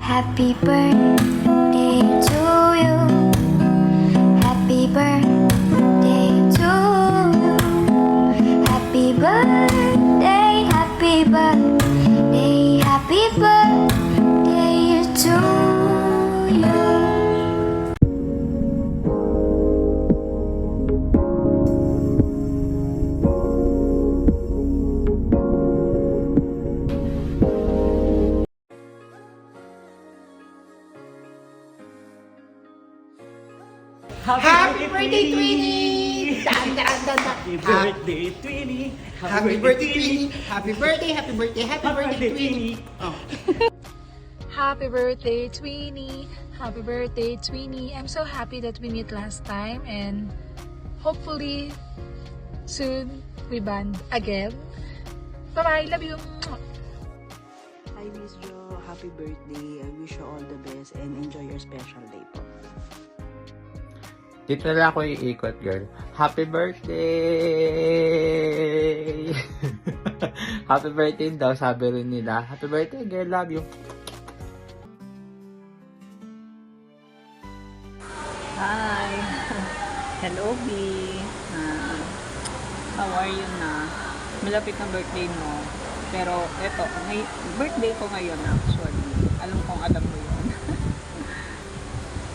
Happy birthday to you. Happy birthday to you. Happy birthday, happy birthday, happy birthday to you. Happy birthday, Twinnie! Dan, dan, dan, dan. Happy birthday, Twinnie! Happy birthday, Twinnie! Happy birthday, happy birthday, happy birthday, Twinnie! Oh. Happy birthday, Tweenie! Happy birthday, Tweenie! I'm so happy that we met last time and hopefully soon we bond again. Bye-bye! Love you! Hi Miss Jo, happy birthday. I wish you all the best and enjoy your special day po. Dito na lang ako iikot, girl. Happy birthday! Happy birthday daw, sabi rin nila. Happy birthday, girl. Love you. Hi! Hello, B. How are you na? Malapit na birthday mo. Pero, eto, birthday ko ngayon actually. Alam mo yun.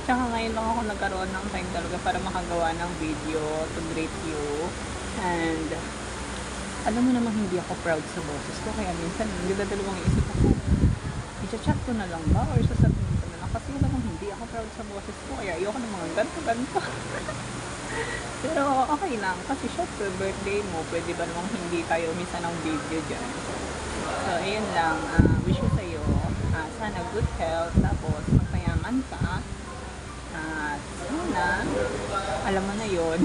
Tsaka ngayon lang ako nagkaroon ng time talaga para makagawa ng video to greet you. And, alam mo namang hindi ako proud sa boses ko. Kaya minsan, dalawang isip ako, i-chat ko na lang ba? Or sasabihin ko na lang? Kasi alam mo, hindi ako proud sa boses ko. Kaya ayoko ng mga ganto-ganto. Pero okay lang. Kasi syempre, birthday mo, pwede ba namang hindi tayo umisa ng video dyan? So, ayun lang. Wish ko sa'yo, sana good health. Tapos, magpayaman ka. At sana, alam mo na yun.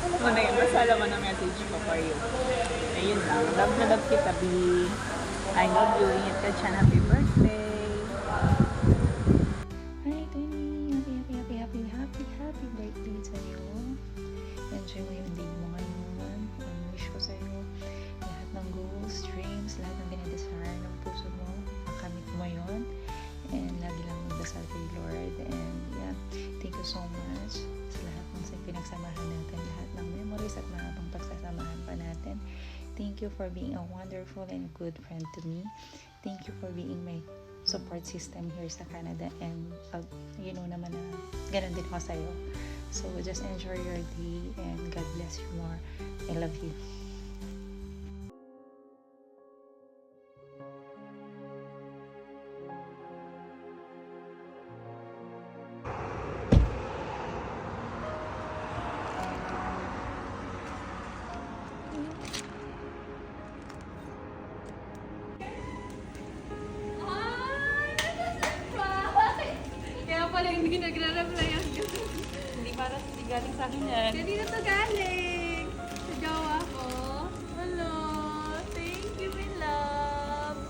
Alam mo na yun. Basta alam mo na message ko for you. Ayun lang. Love na love kita, B. I love you. Ingat ka dyan. Happy birthday. Hi, Twinnie! Happy birthday sa'yo. Enjoy mo yung day mo ngayon. Ang wish ko sa'yo, lahat ng goals, dreams, lahat ng dinadasal ng puso mo, makamit mo yon. And lagi lang magdasal kay Lord. And yeah, thank you so much sa lahat ng pinagsamahan natin, lahat ng memories at mahabang pagsasamahan pa natin. Thank you for being a wonderful and good friend to me. Thank you for being my support system here sa Canada, and you know naman na ganun din ako sa'yo. So just enjoy your day and God bless you more. I love you. Kaya pala hindi nagre-reply ang Hindi para hindi galing sa akin yan. Kanina to galing. Sa jowa ko. Hello. Thank you, my love.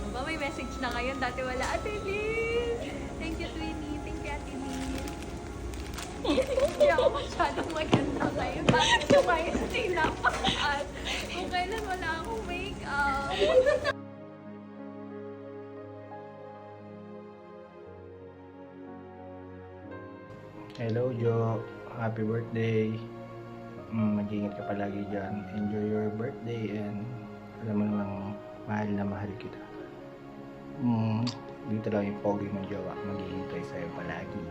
Aba, may message na ngayon. Dati wala. Ate Liz. Thank you, Twinnie. Thank you, Ate Liz. Hindi ako masyadong maganda ngayon. Bakit yung ngayon sinapakaan? Kung kailan wala akong makeup. Hello, Jo. Happy birthday. Mag-ingat ka palagi dyan. Enjoy your birthday and alam mo namang mahal kita. Dito lang yung pogi mong jowa. Maghihintay sa'yo palagi.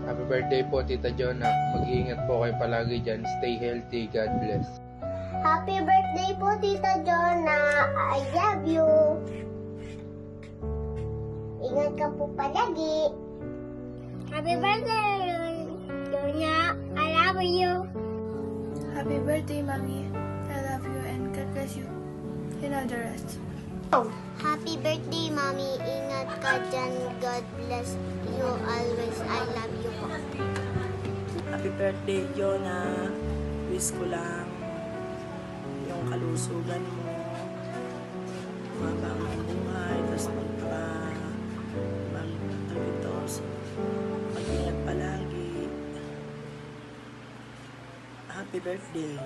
Happy birthday po, Tita Jonah. Mag-iingat po kayo palagi dyan. Stay healthy. God bless. Happy birthday po, Tita Jonah. I love you. Ingat ka po palagi. Happy birthday, Jonah. I love you. Happy birthday, Mommy. I love you and God bless you. You know the rest. Happy birthday, Mommy. Ingat ka dyan. God bless you always. I love you po. Happy birthday, Jonah. Wish ko lang yung kalusugan mo, mabang buhay, tapos Happy birthday.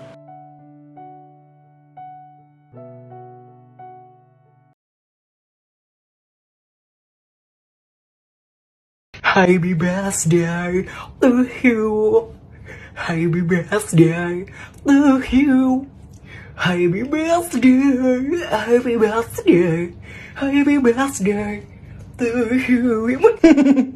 Happy birthday to you. Happy birthday to you. Happy birthday, happy birthday, happy birthday to you.